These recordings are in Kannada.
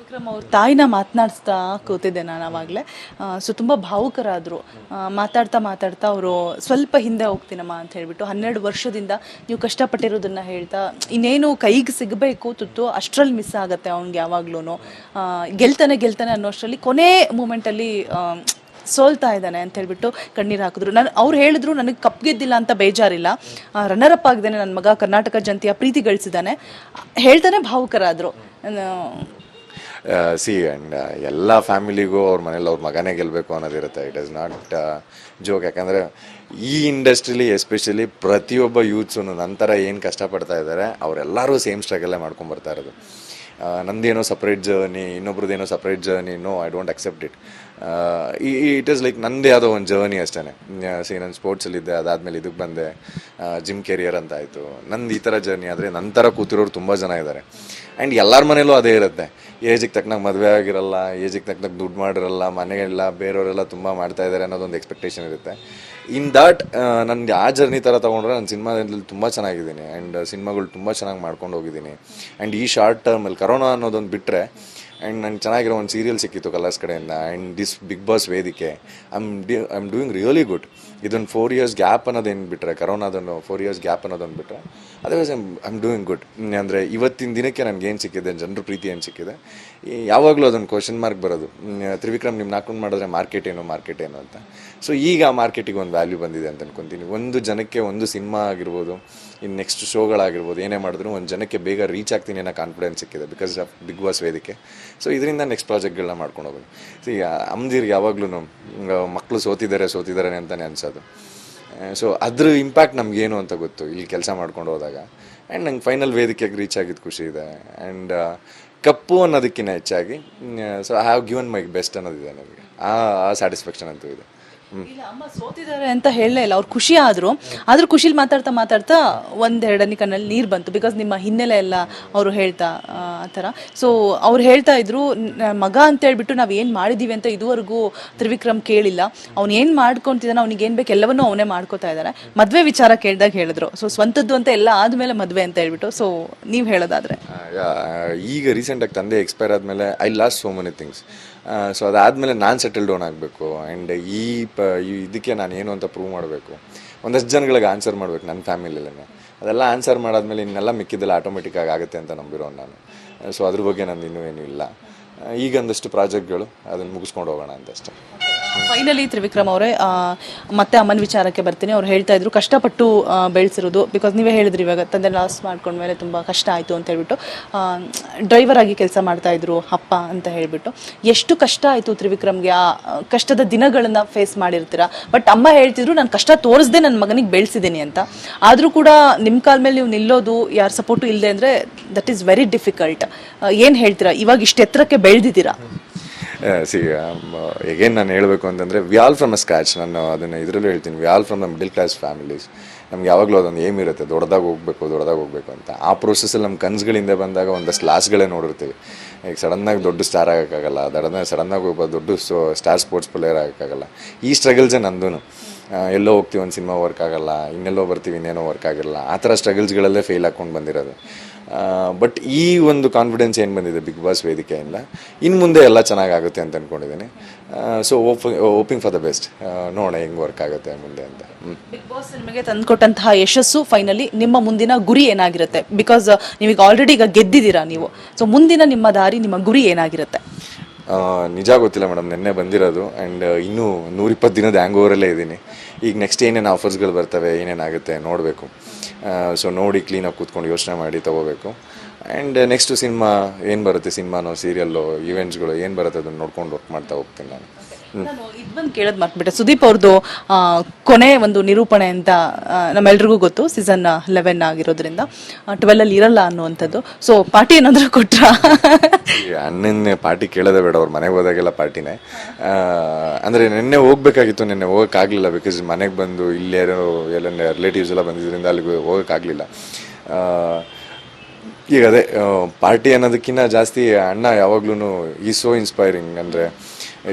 ತ್ರಿವಿಕ್ರಮ್ ಅವ್ರ ತಾಯಿನ ಮಾತನಾಡಿಸ್ತಾ ಕೂತಿದ್ದೆ ನಾನು ಆವಾಗಲೇ. ಸೊ ತುಂಬ ಭಾವುಕರಾದರು. ಮಾತಾಡ್ತಾ ಮಾತಾಡ್ತಾ ಅವರು ಸ್ವಲ್ಪ ಹಿಂದೆ ಹೋಗ್ತೀನಮ್ಮ ಅಂತ ಹೇಳಿಬಿಟ್ಟು 12 ವರ್ಷದಿಂದ ನೀವು ಕಷ್ಟಪಟ್ಟಿರೋದನ್ನು ಹೇಳ್ತಾ ಇನ್ನೇನು ಕೈಗೆ ಸಿಗಬೇಕು ತುತ್ತು ಅಷ್ಟರಲ್ಲಿ ಮಿಸ್ ಆಗುತ್ತೆ ಅವ್ನಿಗೆ ಯಾವಾಗ್ಲೂ. ಗೆಲ್ತಾನೆ ಅನ್ನೋಷ್ಟರಲ್ಲಿ ಕೊನೆ ಮೂಮೆಂಟಲ್ಲಿ ಸೋಲ್ತಾ ಇದ್ದಾನೆ ಅಂತ ಹೇಳ್ಬಿಟ್ಟು ಕಣ್ಣೀರು ಹಾಕಿದ್ರು. ಅವ್ರು ಹೇಳಿದ್ರು ನನಗೆ ಕಪ್ ಗೆದ್ದಿಲ್ಲ ಅಂತ ಬೇಜಾರಿಲ್ಲ, ರನ್ನರ್ ಅಪ್ ಆಗಿದ್ದಾನೆ ನನ್ನ ಮಗ, ಕರ್ನಾಟಕ ಜನತೆಯ ಪ್ರೀತಿ ಗಳಿಸಿದ್ದಾನೆ ಹೇಳ್ತಾನೆ ಭಾವುಕರಾದರು. ಸಿ ಆ್ಯಂಡ್ ಎಲ್ಲ ಫ್ಯಾಮಿಲಿಗೂ ಅವ್ರ ಮನೇಲಿ ಅವ್ರ ಮಗನೇ ಗೆಲ್ಲಬೇಕು ಅನ್ನೋದಿರುತ್ತೆ. It is not joke. ಯಾಕಂದರೆ ಈ ಇಂಡಸ್ಟ್ರಿಲಿ ಎಸ್ಪೆಷಲಿ ಪ್ರತಿಯೊಬ್ಬ ಯೂತ್ಸು ನಂತರ ಏನು ಕಷ್ಟಪಡ್ತಾ ಇದ್ದಾರೆ ಅವರೆಲ್ಲರೂ ಸೇಮ್ ಸ್ಟ್ರಗಲ್ಲೇ ಮಾಡ್ಕೊಂಬರ್ತಾ ಇರೋದು. ನಂದೇನೋ ಸಪ್ರೇಟ್ ಜರ್ನಿ, ಇನ್ನೊಬ್ರದ್ದೇನೋ separate journey, no I don't accept it. It is like ನಂದೇ ಯಾವುದೋ ಒಂದು ಜರ್ನಿ ಅಷ್ಟೇ. ನಾನು ಸ್ಪೋರ್ಟ್ಸಲ್ಲಿದ್ದೆ, ಅದಾದಮೇಲೆ ಇದಕ್ಕೆ ಬಂದೆ, ಜಿಮ್ ಕೆರಿಯರ್ ಅಂತ ಆಯಿತು. ನಂದು ಈ ಥರ ಜರ್ನಿ. ಆದರೆ ನಂತರ ಕೂತಿರೋರು ತುಂಬ ಜನ ಇದ್ದಾರೆ. ಆ್ಯಂಡ್ ಎಲ್ಲರ ಮನೇಲೂ ಅದೇ ಇರುತ್ತೆ. ಏಜಿಗೆ ತಕ್ಕನಾಗ ಮದುವೆ ಆಗಿರಲ್ಲ, ಏಜಿಗೆ ತಕ್ಕನಾಗ ದುಡ್ಡು ಮಾಡಿರಲ್ಲ, ಮನೆಗೆಲ್ಲ ಬೇರೆಯವರೆಲ್ಲ ತುಂಬ ಮಾಡ್ತಾ ಇದ್ದಾರೆ ಅನ್ನೋದೊಂದು ಎಕ್ಸ್ಪೆಕ್ಟೇಷನ್ ಇರುತ್ತೆ. ಇನ್ ದಾಟ್ ನನಗೆ ಆ ಜರ್ನಿ ಥರ ತೊಗೊಂಡ್ರೆ ನಾನು ಸಿನಿಮಾದಲ್ಲಿ ತುಂಬ ಚೆನ್ನಾಗಿದ್ದೀನಿ. ಆ್ಯಂಡ್ ಸಿನಿಮಾಗಳು ತುಂಬ ಚೆನ್ನಾಗಿ ಮಾಡ್ಕೊಂಡು ಹೋಗಿದ್ದೀನಿ. ಆ್ಯಂಡ್ ಈ ಶಾರ್ಟ್ ಟರ್ಮಲ್ಲಿ ಕರೋನಾ ಅನ್ನೋದೊಂದು ಬಿಟ್ಟರೆ ಆ್ಯಂಡ್ ನಂಗೆ ಚೆನ್ನಾಗಿರೋ ಒಂದು ಸೀರಿಯಲ್ ಸಿಕ್ಕಿತ್ತು ಕಲರ್ಸ್ ಕಡೆಯಿಂದ. ಆ್ಯಂಡ್ ದಿಸ್ ಬಿಗ್ ಬಾಸ್ ವೇದಿಕೆ I am doing really good. ಇದೊಂದು 4 years ಗ್ಯಾಪ್ ಅನ್ನೋದೇನು ಬಿಟ್ಟರೆ, ಕರೋನಾದನ್ನು 4 years ಗ್ಯಾಪ್ ಅನ್ನೋದೊಂದು ಬಿಟ್ಟರೆ otherwise I am doing good. ಅಂದರೆ ಇವತ್ತಿನ ದಿನಕ್ಕೆ ನನಗೇನು ಸಿಕ್ಕಿದೆ, ಜನರ ಪ್ರೀತಿ ಏನು ಸಿಕ್ಕಿದೆ, ಯಾವಾಗಲೂ ಅದೊಂದು ಕ್ವಶನ್ ಮಾರ್ಕ್ ಬರೋದು. ತ್ರಿವಿಕ್ರಮ್ ನಿಮ್ಮ ನಾಕೊಂಡು ಮಾಡಿದ್ರೆ ಮಾರ್ಕೆಟ್ ಏನು ಅಂತ. ಸೊ ಈಗ ಆ ಮಾರ್ಕೆಟಿಗೆ ಒಂದು ವ್ಯಾಲ್ಯೂ ಬಂದಿದೆ ಅಂತ ಅನ್ಕೊತೀನಿ. ಒಂದು ಜನಕ್ಕೆ ಒಂದು ಸಿನಿಮಾ ಆಗಿರ್ಬೋದು, ಇನ್ನು ನೆಕ್ಸ್ಟ್ ಶೋಗಳಾಗಿರ್ಬೋದು, ಏನೇ ಮಾಡಿದ್ರು ಒಂದು ಜನಕ್ಕೆ ಬೇಗ ರೀಚ್ ಆಗ್ತೀನಿ ಅನ್ನೋ ಕಾನ್ಫಿಡೆನ್ಸ್ ಸಿಕ್ಕಿದೆ ಬಿಕಾಸ್ ಆಫ್ ಬಿಗ್ ಬಾಸ್ ವೇದಿಕೆ. ಸೊ ಇದರಿಂದ ನೆಕ್ಸ್ಟ್ ಪ್ರಾಜೆಕ್ಟ್ಗಳನ್ನ ಮಾಡ್ಕೊಂಡು ಹೋಗೋದು. ಸೊ ಈಗ ಅಮ್ದಿರ್ಗೆ ಯಾವಾಗ್ಲೂ ಮಕ್ಕಳು ಸೋತಿದ್ದಾರೆ ಅಂತಲೇ ಅನ್ಸೋದು. ಸೊ ಅದ್ರ ಇಂಪ್ಯಾಕ್ಟ್ ನಮಗೇನು ಅಂತ ಗೊತ್ತು ಇಲ್ಲಿ ಕೆಲಸ ಮಾಡ್ಕೊಂಡು ಹೋದಾಗ. ಆ್ಯಂಡ್ ನಂಗೆ ಫೈನಲ್ ವೇದಿಕೆಗೆ ರೀಚ್ ಆಗಿದ್ದು ಖುಷಿ ಇದೆ. ಆ್ಯಂಡ್ ಕಪ್ಪು ಅನ್ನೋದಕ್ಕಿಂತ ಹೆಚ್ಚಾಗಿ so I have given my best ಅನ್ನೋದಿದೆ ನನಗೆ. ಆ ಸ್ಯಾಟಿಸ್ಫ್ಯಾಕ್ಷನ್ ಅಂತೂ ಇದೆ. ಇಲ್ಲ, ಅಮ್ಮ ಸೋತಿದ್ದಾರೆ ಅಂತ ಹೇಳಲೇ ಇಲ್ಲ, ಅವ್ರು ಖುಷಿ ಆದರೂ ಖುಷಿಲಿ ಮಾತಾಡ್ತಾ ಒಂದೆರಡನೇ ಕಣ್ಣಲ್ಲಿ ನೀರು ಬಂತು. ಬಿಕಾಸ್ ನಿಮ್ಮ ಹಿನ್ನೆಲೆ ಎಲ್ಲ ಅವರು ಹೇಳ್ತಾ ಆ ಥರ. ಸೊ ಅವ್ರು ಹೇಳ್ತಾ ಇದ್ರು ಮಗ ಅಂತ ಹೇಳ್ಬಿಟ್ಟು ನಾವು ಏನು ಮಾಡಿದ್ದೀವಿ ಅಂತ ಇದುವರೆಗೂ ತ್ರಿವಿಕ್ರಮ್ ಕೇಳಿಲ್ಲ. ಅವ್ನು ಏನು ಮಾಡ್ಕೊತಿದ್ದಾನೆ, ಅವ್ನಿಗೆ ಏನು ಬೇಕು ಎಲ್ಲವನ್ನೂ ಅವನೇ ಮಾಡ್ಕೋತಾ ಇದ್ದಾರೆ. ಮದುವೆ ವಿಚಾರ ಕೇಳಿದಾಗ ಹೇಳಿದ್ರು ಸೊ ಸ್ವಂತದ್ದು ಅಂತ ಎಲ್ಲ ಆದಮೇಲೆ ಮದುವೆ ಅಂತ ಹೇಳ್ಬಿಟ್ಟು. ಸೊ ನೀವು ಹೇಳೋದಾದ್ರೆ ಈಗ ರೀಸೆಂಟಾಗಿ ತಂದೆ ಎಕ್ಸ್ಪೈರ್ ಆದಮೇಲೆ I lost so many things. So ಅದಾದಮೇಲೆ ನಾನು ಸೆಟಲ್ ಡೌನ್ ಆಗಬೇಕು. ಆ್ಯಂಡ್ ಇದಕ್ಕೆ ನಾನು ಏನು ಅಂತ ಪ್ರೂವ್ ಮಾಡಬೇಕು. ಒಂದಷ್ಟು ಜನಗಳಿಗೆ ಆನ್ಸರ್ ಮಾಡಬೇಕು ನನ್ನ ಫ್ಯಾಮಿಲಿಯಲ್ಲೇ. ಅದೆಲ್ಲ ಆನ್ಸರ್ ಮಾಡಾದ್ಮೇಲೆ ಇನ್ನೆಲ್ಲ ಮಿಕ್ಕಿದ್ದೆಲ್ಲ ಆಟೋಮೆಟಿಕ್ಕಾಗಿ ಆಗುತ್ತೆ ಅಂತ ನಂಬಿರೋ ನಾನು. ಸೊ ಅದ್ರ ಬಗ್ಗೆ ನಂದು ಇನ್ನೂ ಏನೂ ಇಲ್ಲ. ಈಗ ಒಂದಷ್ಟು ಪ್ರಾಜೆಕ್ಟ್ಗಳು ಅದನ್ನು ಮುಗಿಸ್ಕೊಂಡು ಹೋಗೋಣ ಅಂತ ಅಷ್ಟೇ. ಫೈನಲಿ ತ್ರಿವಿಕ್ರಮ್ ಅವರೇ, ಮತ್ತೆ ಅಮ್ಮನ ವಿಚಾರಕ್ಕೆ ಬರ್ತೀನಿ. ಅವ್ರು ಹೇಳ್ತಾ ಇದ್ರು ಕಷ್ಟಪಟ್ಟು ಬೆಳೆಸಿರೋದು. ಬಿಕಾಸ್ ನೀವೇ ಹೇಳಿದ್ರಿ ಇವಾಗ ತಂದೆ ಲಾಸ್ ಮಾಡ್ಕೊಂಡ್ಮೇಲೆ ತುಂಬ ಕಷ್ಟ ಆಯಿತು ಅಂತ ಹೇಳ್ಬಿಟ್ಟು ಡ್ರೈವರ್ ಆಗಿ ಕೆಲಸ ಮಾಡ್ತಾ ಇದ್ರು ಅಪ್ಪ ಅಂತ ಹೇಳ್ಬಿಟ್ಟು. ಎಷ್ಟು ಕಷ್ಟ ಆಯಿತು ತ್ರಿವಿಕ್ರಮ್ಗೆ, ಆ ಕಷ್ಟದ ದಿನಗಳನ್ನು ಫೇಸ್ ಮಾಡಿರ್ತೀರ. ಬಟ್ ಅಮ್ಮ ಹೇಳ್ತಿದ್ರು ನಾನು ಕಷ್ಟ ತೋರಿಸ್ದೆ ನನ್ನ ಮಗನಿಗೆ ಬೆಳೆಸಿದ್ದೀನಿ ಅಂತ. ಆದರೂ ಕೂಡ ನಿಮ್ಮ ಕಾಲ ಮೇಲೆ ನೀವು ನಿಲ್ಲೋದು ಯಾರ ಸಪೋರ್ಟು ಇಲ್ಲದೆ ಅಂದರೆ ದಟ್ ಈಸ್ ವೆರಿ ಡಿಫಿಕಲ್ಟ್. ಏನು ಹೇಳ್ತೀರಾ, ಇವಾಗ ಇಷ್ಟು ಎತ್ತರಕ್ಕೆ ಬೆಳೆದಿದ್ದೀರಾ? ಎಗೇನ್ ನಾನು ಹೇಳಬೇಕು ಅಂತಂದರೆ we all from a scratch. ನಾನು ಅದನ್ನು ಇದರಲ್ಲೂ ಹೇಳ್ತೀನಿ, we all from the middle class families. ನಮ್ಗೆ ಯಾವಾಗಲೂ ಅದೊಂದು ಏಮ್ ಇರುತ್ತೆ, ದೊಡ್ಡದಾಗಿ ಹೋಗಬೇಕು ಅಂತ. ಆ ಪ್ರೋಸೆಸ್ಸಲ್ಲಿ ನಮ್ಮ ಕನಸುಗಳಿಂದ ಬಂದಾಗ ಒಂದಷ್ಟು ಲಾಸ್ಗಳೇ ನೋಡಿರ್ತೀವಿ. ಈಗ ಸಡನ್ನಾಗಿ ದೊಡ್ಡ ಸ್ಟಾರ್ ಆಗೋಕ್ಕಾಗಲ್ಲ, ಸಡನ್ನಾಗಿ ಒಬ್ಬ ದೊಡ್ಡ ಸ್ಟಾರ್ ಸ್ಪೋರ್ಟ್ಸ್ ಪ್ಲೇಯರ್ ಆಗೋಕ್ಕಾಗಲ್ಲ. ಈ ಸ್ಟ್ರಗಲ್ಸೇ ನಂದು. ಎಲ್ಲೋ ಹೋಗ್ತೀವಿ, ಒಂದು ಸಿನಿಮಾ ವರ್ಕ್ ಆಗೋಲ್ಲ, ಇನ್ನೆಲ್ಲೋ ಬರ್ತೀವಿ, ಇನ್ನೇನೋ ವರ್ಕ್ ಆಗಿರಲ್ಲ. ಆ ಥರ ಸ್ಟ್ರಗಲ್ಸ್ಗಳಲ್ಲೇ ಫೇಲ್ ಹಾಕ್ಕೊಂಡು ಬಂದಿರೋದು. ಬಟ್ ಈ ಒಂದು ಕಾನ್ಫಿಡೆನ್ಸ್ ಏನು ಬಂದಿದೆ ಬಿಗ್ ಬಾಸ್ ವೇದಿಕೆಯಿಂದ, ಇನ್ನು ಮುಂದೆ ಎಲ್ಲ ಚೆನ್ನಾಗಾಗುತ್ತೆ ಅಂತ ಅಂದ್ಕೊಂಡಿದ್ದೀನಿ. So hoping for the best. ನೋಡೋಣ ಹೆಂಗೆ ವರ್ಕ್ ಆಗುತ್ತೆ ಮುಂದೆ ಅಂತ. ಬಿಗ್ ಬಾಸ್ ನಿಮಗೆ ತಂದುಕೊಟ್ಟಂತಹ ಯಶಸ್ಸು ಫೈನಲಿ ನಿಮ್ಮ ಮುಂದಿನ ಗುರಿ ಏನಾಗಿರುತ್ತೆ? ಬಿಕಾಸ್ ನೀವೀಗ ಆಲ್ರೆಡಿ ಈಗ ಗೆದ್ದಿದ್ದೀರಾ ನೀವು. ಸೊ ಮುಂದಿನ ನಿಮ್ಮ ದಾರಿ, ನಿಮ್ಮ ಗುರಿ ಏನಾಗಿರುತ್ತೆ? ನಿಜ ಗೊತ್ತಿಲ್ಲ ಮೇಡಮ್, ನೆನ್ನೆ ಬಂದಿರೋದು. ಆ್ಯಂಡ್ ಇನ್ನೂ 120 ದಿನದ ಹ್ಯಾಂಗ್ ಓವರಲ್ಲೇ ಇದ್ದೀನಿ. ಈಗ ನೆಕ್ಸ್ಟ್ ಏನೇನು ಆಫರ್ಸ್ಗಳು ಬರ್ತವೆ, ಏನೇನಾಗುತ್ತೆ ನೋಡಬೇಕು. ಸೊ ನೋಡಿ ಕ್ಲೀನಾಗಿ ಕೂತ್ಕೊಂಡು ಯೋಚನೆ ಮಾಡಿ ತೊಗೋಬೇಕು. ಆ್ಯಂಡ್ ನೆಕ್ಸ್ಟು ಸಿನಿಮಾ ಏನು ಬರುತ್ತೆ, ಸಿನಿಮಾನೋ ಸೀರಿಯಲ್ಲು ಈವೆಂಟ್ಸ್ಗಳು ಏನು ಬರುತ್ತೆ ಅದನ್ನು ನೋಡ್ಕೊಂಡು ವರ್ಕ್ ಮಾಡ್ತಾ ಹೋಗ್ತೀನಿ ನಾನು. ನಾನು ಇದು ಬಂದು ಕೇಳೋದು ಮರ್ತ್ಬಿಟ್ಟೆ. ಸುದೀಪ್ ಅವ್ರದ್ದು ಕೊನೆ ಒಂದು ನಿರೂಪಣೆ ಅಂತ ನಮ್ಮೆಲ್ರಿಗೂ ಗೊತ್ತು, ಸೀಸನ್ 11 ಆಗಿರೋದ್ರಿಂದ 12 ಇರಲ್ಲ ಅನ್ನುವಂಥದ್ದು. ಸೊ ಪಾರ್ಟಿ ಏನಾದರೂ ಕೊಟ್ರ? ನಿನ್ನೆ ಪಾರ್ಟಿ ಕೇಳೋದೇ ಬೇಡ, ಅವ್ರು ಮನೆಗೆ ಹೋದಾಗೆಲ್ಲ ಪಾರ್ಟಿನೇ. ಅಂದರೆ ನಿನ್ನೆ ಹೋಗ್ಬೇಕಾಗಿತ್ತು, ನಿನ್ನೆ ಹೋಗೋಕ್ಕಾಗಲಿಲ್ಲ. ಬಿಕಾಸ್ ಮನೆಗೆ ಬಂದು ಇಲ್ಲೇನೋ ಎಲ್ಲ ರಿಲೇಟಿವ್ಸ್ ಎಲ್ಲ ಬಂದಿದ್ದರಿಂದ ಅಲ್ಲಿಗೆ ಹೋಗೋಕ್ಕಾಗಲಿಲ್ಲ. ಈಗ ಅದೇ ಪಾರ್ಟಿ ಅನ್ನೋದಕ್ಕಿಂತ ಜಾಸ್ತಿ ಅಣ್ಣ ಯಾವಾಗ್ಲೂ ಈ ಸೋ ಇನ್ಸ್ಪೈರಿಂಗ್. ಅಂದರೆ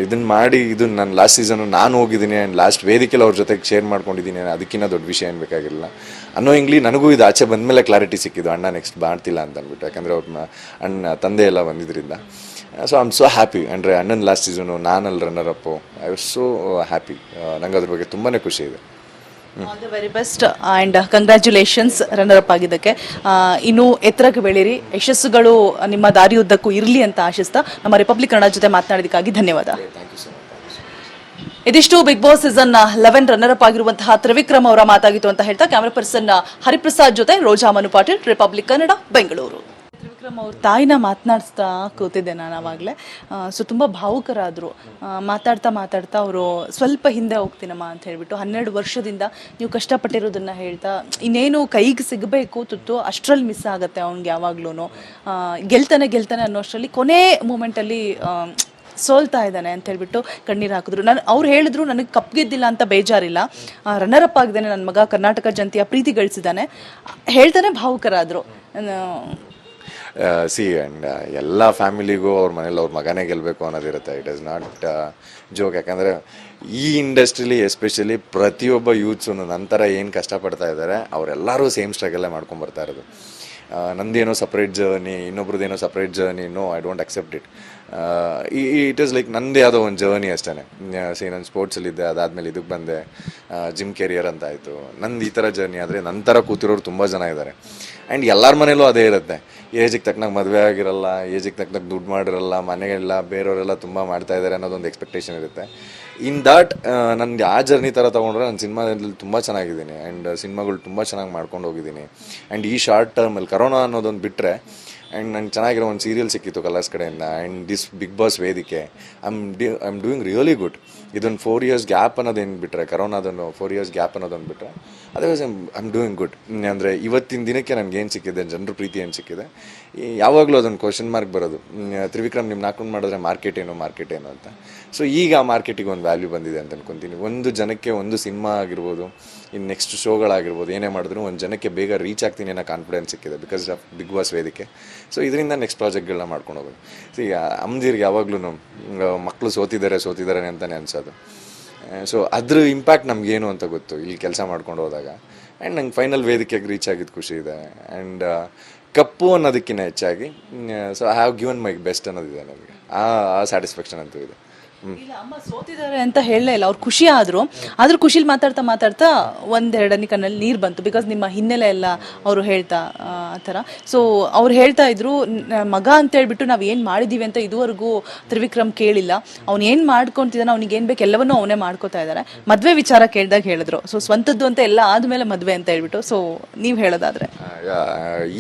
ಇದನ್ನು ಮಾಡಿ, ಇದು ನನ್ನ ಲಾಸ್ಟ್ ಸೀಸನು ನಾನು ಹೋಗಿದ್ದೀನಿ ಆ್ಯಂಡ್ ಲಾಸ್ಟ್ ವೇದಿಕೆಲ್ಲ ಅವ್ರ ಜೊತೆಗೆ ಶೇರ್ ಮಾಡ್ಕೊಂಡಿದ್ದೀನಿ. ಅದಕ್ಕಿಂತ ದೊಡ್ಡ ವಿಷಯ ಏನು ಬೇಕಾಗಿರಲಿಲ್ಲ. ಅನ್ನೋಯಿಂಗ್ಲಿ ನನಗೂ ಇದು ಆಚೆ ಬಂದಮೇಲೆ ಕ್ಲಾರಿಟಿ ಸಿಕ್ಕಿದ್ದು, ಅಣ್ಣ ನೆಕ್ಸ್ಟ್ ಮಾಡ್ತಿಲ್ಲ ಅಂತ ಅಂದ್ಬಿಟ್ಟು. ಯಾಕಂದರೆ ಅವ್ರ ತಂದೆ ಎಲ್ಲ ಬಂದಿದ್ದರಿಂದ. So I am so happy. ಅಂದರೆ ಅಣ್ಣನ ಲಾಸ್ಟ್ ಸೀಸನು ನಾನಲ್ಲಿ runner Appu, I was so happy. ನಂಗೆ ಅದ್ರ ಬಗ್ಗೆ ತುಂಬಾ ಖುಷಿ ಇದೆ. All the very best and congratulations runner up ಆಗಿದ್ದಕ್ಕೆ. ಇನ್ನೂ ಎತ್ತರಕ್ಕೆ ಬೆಳೀರಿ, ಯಶಸ್ಸುಗಳು ನಿಮ್ಮ ದಾರಿಯುದ್ದಕ್ಕೂ ಇರಲಿ ಅಂತ ಆಶಿಸ್ತಾ ನಮ್ಮ ರಿಪಬ್ಲಿಕ್ ಕನ್ನಡ ಜೊತೆ ಮಾತನಾಡಿದ್ದಕ್ಕಾಗಿ ಧನ್ಯವಾದ. Thank you so much. ಇದಿಷ್ಟು Big Boss season 11 runner up ಆಗಿರುವಂತಹ ತ್ರಿವಿಕ್ರಮ್ ಅವರ ಮಾತಾಗಿತ್ತು ಅಂತ ಹೇಳ್ತಾ ಕ್ಯಾಮರಾ ಪರ್ಸನ್ ಹರಿಪ್ರಸಾದ್ ಜೊತೆ ರೋಜಾ ಮನು ಪಾಟೀಲ್, ರಿಪಬ್ಲಿಕ್ ಕನ್ನಡ, ಬೆಂಗಳೂರು. ತ್ರಿವಿಕ್ರಮ್ ಅವ್ರ ತಾಯಿನ ಮಾತನಾಡಿಸ್ತಾ ಕೂತಿದ್ದೆ ನಾನು ಆವಾಗಲೇ. ಸೊ ತುಂಬ ಭಾವುಕರಾದರು. ಮಾತಾಡ್ತಾ ಅವರು ಸ್ವಲ್ಪ ಹಿಂದೆ ಹೋಗ್ತೀನಮ್ಮ ಅಂತ ಹೇಳ್ಬಿಟ್ಟು 12 ವರ್ಷದಿಂದ ನೀವು ಕಷ್ಟಪಟ್ಟಿರೋದನ್ನು ಹೇಳ್ತಾ, ಇನ್ನೇನು ಕೈಗೆ ಸಿಗಬೇಕು ತುತ್ತು ಅಷ್ಟರಲ್ಲಿ ಮಿಸ್ ಆಗುತ್ತೆ ಅವ್ನಿಗೆ ಯಾವಾಗ್ಲೂ. ಗೆಲ್ತಾನೆ ಅನ್ನೋಷ್ಟರಲ್ಲಿ ಕೊನೆ ಮೂಮೆಂಟಲ್ಲಿ ಸೋಲ್ತಾ ಇದ್ದಾನೆ ಅಂತ ಹೇಳ್ಬಿಟ್ಟು ಕಣ್ಣೀರು ಹಾಕಿದ್ರು. ಅವ್ರು ಹೇಳಿದ್ರು ನನಗೆ ಕಪ್ ಗೆದ್ದಿಲ್ಲ ಅಂತ ಬೇಜಾರಿಲ್ಲ, ರನ್ನರ್ ಅಪ್ ಆಗಿದ್ದಾನೆ ನನ್ನ ಮಗ, ಕರ್ನಾಟಕ ಜನತೆಯ ಪ್ರೀತಿ ಗಳಿಸಿದ್ದಾನೆ ಹೇಳ್ತಾನೆ ಭಾವುಕರಾದರು. ಆ್ಯಂಡ್ ಎಲ್ಲ ಫ್ಯಾಮಿಲಿಗೂ ಅವ್ರ ಮನೇಲಿ ಅವ್ರ ಮಗನೇ ಗೆಲ್ಲಬೇಕು ಅನ್ನೋದಿರುತ್ತೆ. It is not joke. ಯಾಕಂದರೆ ಈ ಇಂಡಸ್ಟ್ರಿಲಿ ಎಸ್ಪೆಷಲಿ ಪ್ರತಿಯೊಬ್ಬ ಯೂತ್ಸು ನಂತರ ಏನು ಕಷ್ಟಪಡ್ತಾ ಇದ್ದಾರೆ ಅವರೆಲ್ಲರೂ ಸೇಮ್ ಸ್ಟ್ರಗಲ್ಲೇ ಮಾಡ್ಕೊಂಬರ್ತಾ ಇರೋದು. ನಂದೇನೋ ಸಪ್ರೇಟ್ ಜರ್ನಿ, ಇನ್ನೊಬ್ರದ್ದೇನೋ separate journey, no, I don't accept it. It is like ನಂದೇ ಯಾವುದೋ ಒಂದು ಜರ್ನಿ ಅಷ್ಟೇ. ನಾನು ಸ್ಪೋರ್ಟ್ಸಲ್ಲಿದ್ದೆ, ಅದಾದಮೇಲೆ ಇದಕ್ಕೆ ಬಂದೆ, ಜಿಮ್ ಕೆರಿಯರ್ ಅಂತ ಆಯಿತು. ನಂದು ಈ ಥರ ಜರ್ನಿ. ಆದರೆ ನಂತರ ಕೂತಿರೋರು ತುಂಬ ಜನ ಇದ್ದಾರೆ. ಆ್ಯಂಡ್ ಎಲ್ಲರ ಮನೇಲೂ ಅದೇ ಇರುತ್ತೆ. ಏಜಿಗೆ ತಕ್ಕನಾಗ ಮದುವೆ ಆಗಿರಲ್ಲ, ಏಜಿಗೆ ತಕ್ಕನಾಗ ದುಡ್ಡು ಮಾಡಿರಲ್ಲ, ಮನೆಗೆಲ್ಲ ಬೇರೆಯವರೆಲ್ಲ ತುಂಬ ಮಾಡ್ತಾ ಇದ್ದಾರೆ ಅನ್ನೋದೊಂದು ಎಕ್ಸ್ಪೆಕ್ಟೇಷನ್ ಇರುತ್ತೆ. ಇನ್ ದಾಟ್ ನನಗೆ ಆ ಜರ್ನಿ ಥರ ತೊಗೊಂಡ್ರೆ ನಾನು ಸಿನಿಮಾದಲ್ಲಿ ತುಂಬ ಚೆನ್ನಾಗಿದ್ದೀನಿ. ಆ್ಯಂಡ್ ಸಿನಿಮಾಗಳು ತುಂಬ ಚೆನ್ನಾಗಿ ಮಾಡ್ಕೊಂಡು ಹೋಗಿದ್ದೀನಿ. ಆ್ಯಂಡ್ ಈ ಶಾರ್ಟ್ ಟರ್ಮಲ್ಲಿ ಕರೋನಾ ಅನ್ನೋದೊಂದು ಬಿಟ್ಟರೆ ಆ್ಯಂಡ್ ನಂಗೆ ಚೆನ್ನಾಗಿರೋ ಒಂದು ಸೀರಿಯಲ್ ಸಿಕ್ಕಿತ್ತು ಕಲರ್ಸ್ ಕಡೆಯಿಂದ. ಆ್ಯಂಡ್ ದಿಸ್ ಬಿಗ್ ಬಾಸ್ ವೇದಿಕೆ, I am doing really good. ಇದೊಂದು 4 years ಗ್ಯಾಪ್ ಅನ್ನೋದೇನು ಬಿಟ್ಟರೆ, ಕರೋನಾದನ್ನು 4 years ಗ್ಯಾಪ್ ಅನ್ನೋದೊಂದು ಬಿಟ್ಟರೆ otherwise I am doing good. ಅಂದರೆ ಇವತ್ತಿನ ದಿನಕ್ಕೆ ನನಗೆ ಏನು ಸಿಕ್ಕಿದೆ, ಜನರ ಪ್ರೀತಿ ಏನು ಸಿಕ್ಕಿದೆ, ಯಾವಾಗಲೂ ಅದೊಂದು ಕ್ವಶನ್ ಮಾರ್ಕ್ ಬರೋದು. ತ್ರಿವಿಕ್ರಮ್ ನಿಮ್ಮ ನಾಲ್ಕು ಮಾಡಿದ್ರೆ ಮಾರ್ಕೆಟ್ ಏನು ಅಂತ. ಸೊ ಈಗ ಆ ಮಾರ್ಕೆಟಿಗೆ ಒಂದು ವ್ಯಾಲ್ಯೂ ಬಂದಿದೆ ಅಂತ ಅನ್ಕೊತೀನಿ. ಒಂದು ಜನಕ್ಕೆ ಒಂದು ಸಿನಿಮಾ ಆಗಿರ್ಬೋದು, ಇನ್ನು ನೆಕ್ಸ್ಟ್ ಶೋಗಳಾಗಿರ್ಬೋದು, ಏನೇ ಮಾಡಿದ್ರು ಒಂದು ಜನಕ್ಕೆ ಬೇಗ ರೀಚ್ ಆಗ್ತೀನಿ ಅನ್ನೋ ಕಾನ್ಫಿಡೆನ್ಸ್ ಸಿಕ್ಕಿದೆ ಬಿಕಾಸ್ ಆಫ್ ಬಿಗ್ ಬಾಸ್ ವೇದಿಕೆ. ಸೊ ಇದರಿಂದ ನೆಕ್ಸ್ಟ್ ಪ್ರಾಜೆಕ್ಟ್ಗಳನ್ನ ಮಾಡ್ಕೊಂಡು ಹೋಗೋದು. ಸೊ ಈಗ ಅಮ್ದಿರ್ಗೆ ಯಾವಾಗಲೂ ಮಕ್ಕಳು ಸೋತಿದ್ದಾರೆ ಅಂತಲೇ ಅನ್ಸೋದು. ಸೊ ಅದ್ರ ಇಂಪ್ಯಾಕ್ಟ್ ನಮಗೇನು ಅಂತ ಗೊತ್ತು ಇಲ್ಲಿ ಕೆಲಸ ಮಾಡ್ಕೊಂಡು ಹೋದಾಗ. ಆ್ಯಂಡ್ ನಂಗೆ ಫೈನಲ್ ವೇದಿಕೆಗೆ ರೀಚ್ ಆಗಿದ್ದು ಖುಷಿ ಇದೆ. ಆ್ಯಂಡ್ ಕಪ್ಪು ಅನ್ನೋದಕ್ಕಿಂತ ಹೆಚ್ಚಾಗಿ so I have given my best ಅನ್ನೋದಿದೆ ನನಗೆ. ಆ ಸ್ಯಾಟಿಸ್ಫ್ಯಾಕ್ಷನ್ ಅಂತೂ ಇದೆ. ಇಲ್ಲ, ಅಮ್ಮ ಸೋತಿದ್ದಾರೆ ಅಂತ ಹೇಳಲೇ ಇಲ್ಲ, ಅವ್ರು ಖುಷಿ ಆದ್ರೂ ಖುಷಿಲಿ ಮಾತಾಡ್ತಾ ಒಂದೆರಡನೇ ಕಣ್ಣಲ್ಲಿ ನೀರು ಬಂತು. ಬಿಕಾಸ್ ನಿಮ್ಮ ಹಿನ್ನೆಲೆ ಎಲ್ಲ ಅವರು ಹೇಳ್ತಾ ಆ ಥರ. ಸೊ ಅವ್ರು ಹೇಳ್ತಾ ಇದ್ರು, ಮಗ ಅಂತ ಹೇಳ್ಬಿಟ್ಟು ನಾವು ಏನು ಮಾಡಿದ್ದೀವಿ ಅಂತ ಇದುವರೆಗೂ ತ್ರಿವಿಕ್ರಮ್ ಕೇಳಿಲ್ಲ. ಅವ್ನು ಏನು ಮಾಡ್ಕೊತಿದ್ದಾನೆ, ಅವ್ನಿಗೆ ಏನು ಬೇಕು ಎಲ್ಲವನ್ನೂ ಅವನೇ ಮಾಡ್ಕೋತಾ ಇದ್ದಾರೆ. ಮದುವೆ ವಿಚಾರ ಕೇಳಿದಾಗ ಹೇಳಿದ್ರು, ಸೊ ಸ್ವಂತದ್ದು ಅಂತ ಎಲ್ಲ ಆದಮೇಲೆ ಮದುವೆ ಅಂತ ಹೇಳ್ಬಿಟ್ಟು. ಸೊ ನೀವು ಹೇಳೋದಾದ್ರೆ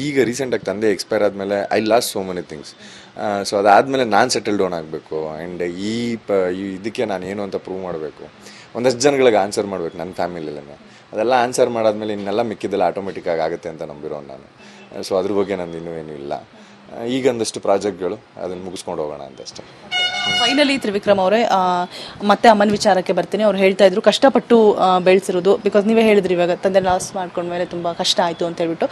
ಈಗ ರೀಸೆಂಟಾಗಿ ತಂದೆ ಎಕ್ಸ್ಪೈರ್ ಆದಮೇಲೆ I lost so many things. So ಅದಾದಮೇಲೆ ನಾನು ಸೆಟಲ್ ಡೌನ್ ಆಗಬೇಕು. ಆ್ಯಂಡ್ ಈ ಇದಕ್ಕೆ ನಾನು ಏನು ಅಂತ ಪ್ರೂವ್ ಮಾಡಬೇಕು, ಒಂದಷ್ಟು ಜನಗಳಿಗೆ ಆನ್ಸರ್ ಮಾಡಬೇಕು ನನ್ನ ಫ್ಯಾಮಿಲಿಯಲ್ಲೇ. ಅದೆಲ್ಲ ಆನ್ಸರ್ ಮಾಡಾದ್ಮೇಲೆ ಇನ್ನೆಲ್ಲ ಮಿಕ್ಕಿದ್ದೆಲ್ಲ ಆಟೋಮೆಟಿಕ್ಕಾಗಿ ಆಗುತ್ತೆ ಅಂತ ನಂಬಿರೋನು ನಾನು. ಸೊ ಅದ್ರ ಬಗ್ಗೆ ನಂದು ಇನ್ನೂ ಏನೂ ಇಲ್ಲ. ಈಗ ಒಂದಷ್ಟು ಪ್ರಾಜೆಕ್ಟ್ಗಳು ಅದನ್ನು ಮುಗಿಸ್ಕೊಂಡು ಹೋಗೋಣ ಅಂತಷ್ಟೇ. ಫೈನಲಿ ತ್ರಿವಿಕ್ರಮ್ ಅವರೇ, ಮತ್ತೆ ಅಮ್ಮನ ವಿಚಾರಕ್ಕೆ ಬರ್ತೀನಿ. ಅವ್ರು ಹೇಳ್ತಾ ಇದ್ರು ಕಷ್ಟಪಟ್ಟು ಬೆಳೆಸಿರೋದು. ಬಿಕಾಸ್ ನೀವೇ ಹೇಳಿದ್ರಿ ಇವಾಗ ತಂದೆ ಲಾಸ್ ಮಾಡ್ಕೊಂಡ್ಮೇಲೆ ತುಂಬ ಕಷ್ಟ ಆಯಿತು ಅಂತ ಹೇಳ್ಬಿಟ್ಟು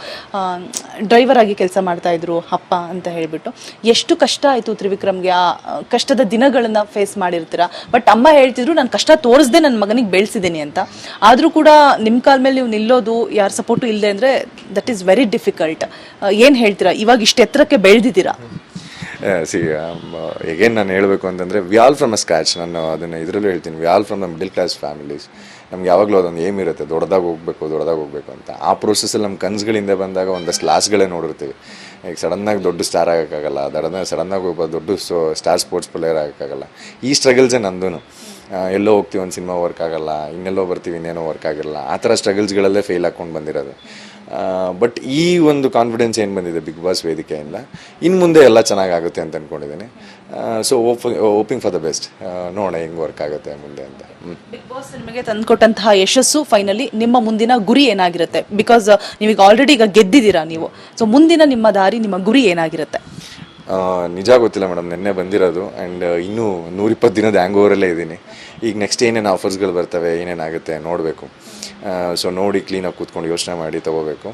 ಡ್ರೈವರ್ ಆಗಿ ಕೆಲಸ ಮಾಡ್ತಾ ಇದ್ರು ಅಪ್ಪ ಅಂತ ಹೇಳ್ಬಿಟ್ಟು. ಎಷ್ಟು ಕಷ್ಟ ಆಯಿತು ತ್ರಿವಿಕ್ರಮ್ಗೆ, ಆ ಕಷ್ಟದ ದಿನಗಳನ್ನು ಫೇಸ್ ಮಾಡಿರ್ತೀರ. ಬಟ್ ಅಮ್ಮ ಹೇಳ್ತಿದ್ರು ನಾನು ಕಷ್ಟ ತೋರಿಸ್ದೆ ನನ್ನ ಮಗನಿಗೆ ಬೆಳೆಸಿದ್ದೀನಿ ಅಂತ. ಆದರೂ ಕೂಡ ನಿಮ್ಮ ಕಾಲ ಮೇಲೆ ನೀವು ನಿಲ್ಲೋದು, ಯಾರ ಸಪೋರ್ಟು ಇಲ್ಲದೆ ಅಂದರೆ ದಟ್ ಈಸ್ ವೆರಿ ಡಿಫಿಕಲ್ಟ್. ಏನು ಹೇಳ್ತೀರಾ, ಇವಾಗ ಇಷ್ಟು ಎತ್ತರಕ್ಕೆ ಬೆಳೆದಿದ್ದೀರಾ? ಎಗೇನ್ ನಾನು ಹೇಳಬೇಕು ಅಂತಂದರೆ we all from a scratch. ನಾನು ಅದನ್ನು ಇದರಲ್ಲೂ ಹೇಳ್ತೀನಿ, we all from the middle class families. ನಮ್ಗೆ ಯಾವಾಗಲೂ ಅದೊಂದು ಏಮ್ ಇರುತ್ತೆ, ದೊಡ್ಡದಾಗಿ ಹೋಗಬೇಕು ಅಂತ. ಆ ಪ್ರೋಸೆಸ್ಸಲ್ಲಿ ನಮ್ಮ ಕನಸುಗಳಿಂದ ಬಂದಾಗ ಒಂದಷ್ಟು ಲಾಸ್ಗಳೇ ನೋಡಿರ್ತೀವಿ. ಈಗ ಸಡನ್ನಾಗಿ ದೊಡ್ಡ ಸ್ಟಾರ್ ಆಗೋಕ್ಕಾಗಲ್ಲ, ಸಡನ್ನಾಗಿ ಒಬ್ಬ ದೊಡ್ಡ ಸ್ಟಾರ್ ಸ್ಪೋರ್ಟ್ಸ್ ಪ್ಲೇಯರ್ ಆಗೋಕ್ಕಾಗಲ್ಲ. ಈ ಸ್ಟ್ರಗಲ್ಸೇ ನಂದು. ಎಲ್ಲೋ ಹೋಗ್ತೀವಿ, ಒಂದು ಸಿನಿಮಾ ವರ್ಕ್ ಆಗೋಲ್ಲ, ಇನ್ನೆಲ್ಲೋ ಬರ್ತೀವಿ, ಇನ್ನೇನೋ ವರ್ಕ್ ಆಗಿರಲ್ಲ. ಆ ಥರ ಸ್ಟ್ರಗಲ್ಸ್ಗಳಲ್ಲೇ ಫೇಲ್ ಹಾಕ್ಕೊಂಡು ಬಂದಿರೋದು. ಬಟ್ ಈ ಒಂದು ಕಾನ್ಫಿಡೆನ್ಸ್ ಏನು ಬಂದಿದೆ ಬಿಗ್ ಬಾಸ್ ವೇದಿಕೆಯಿಂದ, ಇನ್ನು ಮುಂದೆ ಎಲ್ಲ ಚೆನ್ನಾಗಾಗುತ್ತೆ ಅಂತ ಅಂದ್ಕೊಂಡಿದ್ದೀನಿ. So hoping for the best. ನೋಡೋಣ ಹೆಂಗೆ ವರ್ಕ್ ಆಗುತ್ತೆ ಮುಂದೆ ಅಂತ. ಬಿಗ್ ಬಾಸ್ ನಿಮಗೆ ತಂದುಕೊಟ್ಟಂತಹ ಯಶಸ್ಸು ಫೈನಲಿ ನಿಮ್ಮ ಮುಂದಿನ ಗುರಿ ಏನಾಗಿರುತ್ತೆ? ಬಿಕಾಸ್ ನೀವೀಗ ಆಲ್ರೆಡಿ ಈಗ ಗೆದ್ದಿದ್ದೀರಾ ನೀವು. ಸೊ ಮುಂದಿನ ನಿಮ್ಮ ದಾರಿ, ನಿಮ್ಮ ಗುರಿ ಏನಾಗಿರುತ್ತೆ? ನಿಜ ಗೊತ್ತಿಲ್ಲ ಮೇಡಮ್, ನೆನ್ನೆ ಬಂದಿರೋದು. ಆ್ಯಂಡ್ ಇನ್ನೂ 120 ದಿನದ ಹ್ಯಾಂಗ್ ಓವರಲ್ಲೇ ಇದ್ದೀನಿ. ಈಗ ನೆಕ್ಸ್ಟ್ ಏನೇನು ಆಫರ್ಸ್ಗಳು ಬರ್ತವೆ, ಏನೇನಾಗುತ್ತೆ ನೋಡಬೇಕು. ಸೊ ನೋಡಿ ಕ್ಲೀನಾಗಿ ಕೂತ್ಕೊಂಡು ಯೋಚನೆ ಮಾಡಿ ತೊಗೋಬೇಕು.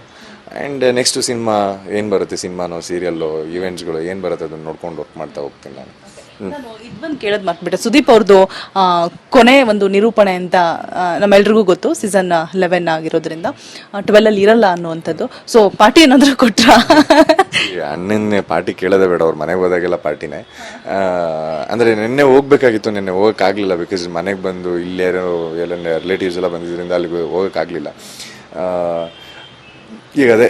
ಆ್ಯಂಡ್ ನೆಕ್ಸ್ಟು ಸಿನಿಮಾ ಏನು ಬರುತ್ತೆ, ಸಿನಿಮಾನೋ ಸೀರಿಯಲ್ಲೋ ಈವೆಂಟ್ಸ್ಗಳು ಏನು ಬರುತ್ತೆ ಅದನ್ನು ನೋಡ್ಕೊಂಡು ವರ್ಕ್ ಮಾಡ್ತಾ ಹೋಗ್ತೀನಿ ನಾನು. ನಾನು ಇದೊಂದು ಕೇಳೋದು ಮರ್ತ್ಬಿಟ್ಟೆ. ಸುದೀಪ್ ಅವ್ರದ್ದು ಕೊನೆ ಒಂದು ನಿರೂಪಣೆ ಅಂತ ನಮ್ಮೆಲ್ರಿಗೂ ಗೊತ್ತು, ಸೀಸನ್ 11 ಆಗಿರೋದ್ರಿಂದ 12 ಅಲ್ಲಿ ಇರಲ್ಲ ಅನ್ನುವಂಥದ್ದು. ಸೊ ಪಾರ್ಟಿ ಏನಾದರೂ ಕೊಟ್ರ? ಅಣ್ಣನ ಪಾರ್ಟಿ ಕೇಳೋದೇ ಬೇಡ, ಅವ್ರ ಮನೆಗೆ ಹೋದಾಗೆಲ್ಲ ಪಾರ್ಟಿನೇ. ಅಂದರೆ ನಿನ್ನೆ ಹೋಗ್ಬೇಕಾಗಿತ್ತು, ನಿನ್ನೆ ಹೋಗೋಕ್ಕಾಗಲಿಲ್ಲ. ಬಿಕಾಸ್ ಮನೆಗೆ ಬಂದು ಇಲ್ಲೇ ಎಲ್ಲ ರಿಲೇಟಿವ್ಸ್ ಎಲ್ಲ ಬಂದಿದ್ದರಿಂದ ಅಲ್ಲಿಗೆ ಹೋಗೋಕ್ಕಾಗಲಿಲ್ಲ. ಈಗ ಅದೇ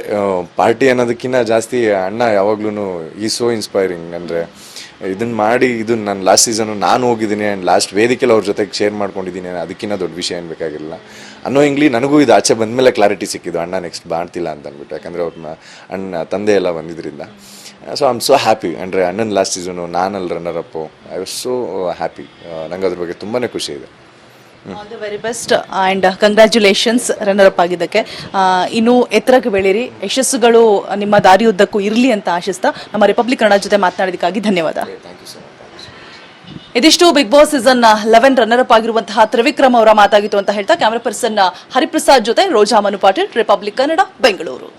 ಪಾರ್ಟಿ ಅನ್ನೋದಕ್ಕಿಂತ ಜಾಸ್ತಿ ಅಣ್ಣ ಯಾವಾಗ್ಲೂ ಈ ಸೋ ಇನ್ಸ್ಪೈರಿಂಗ್. ಅಂದರೆ ಇದನ್ನ ಮಾಡಿ, ಇದು ನಾನು ಲಾಸ್ಟ್ ಸೀಸನು ನಾನು ಹೋಗಿದ್ದೀನಿ ಆ್ಯಂಡ್ ಲಾಸ್ಟ್ ವೇದಿಕೆಲ್ಲ ಅವ್ರ ಜೊತೆಗೆ ಶೇರ್ ಮಾಡ್ಕೊಂಡಿದ್ದೀನಿ, ಅದಕ್ಕಿಂತ ದೊಡ್ಡ ವಿಷಯ ಏನು ಬೇಕಾಗಿಲ್ಲ. ಅನ್ನೋಯಿಂಗ್ಲಿ ನನಗೂ ಇದು ಆಚೆ ಬಂದಮೇಲೆ ಕ್ಲಾರಿಟಿ ಸಿಕ್ಕಿದ್ದು, ಅಣ್ಣ ನೆಕ್ಸ್ಟ್ ಮಾಡ್ತಿಲ್ಲ ಅಂತ ಅಂದ್ಬಿಟ್ಟು. ಯಾಕಂದರೆ ಅವ್ರ ತಂದೆ ಎಲ್ಲ ಬಂದಿದ್ದರಿಂದ. So I am so happy. ಅಂದರೆ ಅಣ್ಣನ ಲಾಸ್ಟ್ ಸೀಸನು ನಾನಲ್ಲಿ runner Appu, I was so happy. ನಂಗೆ ಅದ್ರ ಬಗ್ಗೆ ತುಂಬಾ ಖುಷಿ ಇದೆ. All the very best and congratulations runner up ಆಗಿದ್ದಕ್ಕೆ. ಇನ್ನು ಎತ್ತರಕ್ಕೆ ಬೆಳೀರಿ, ಯಶಸ್ಸುಗಳು ನಿಮ್ಮ ದಾರಿಯುದ್ದಕ್ಕೂ ಇರಲಿ ಅಂತ ಆಶಿಸ್ತಾ ನಮ್ಮ ರಿಪಬ್ಲಿಕ್ ಕನ್ನಡ ಜೊತೆ ಮಾತನಾಡಿದ್ದಕ್ಕಾಗಿ ಧನ್ಯವಾದ. Thank you so much. ಇದಿಷ್ಟು Big Boss season 11 runner up ಆಗಿರುವಂತಹ ತ್ರಿವಿಕ್ರಮ್ ಅವರ ಮಾತಾಗಿತ್ತು ಅಂತ ಹೇಳ್ತಾ ಕ್ಯಾಮರಾ ಪರ್ಸನ್ ಹರಿಪ್ರಸಾದ್ ಜೊತೆ ರೋಜಾ ಮನು ಪಾಟೀಲ್, ರಿಪಬ್ಲಿಕ್ ಕನ್ನಡ, ಬೆಂಗಳೂರು.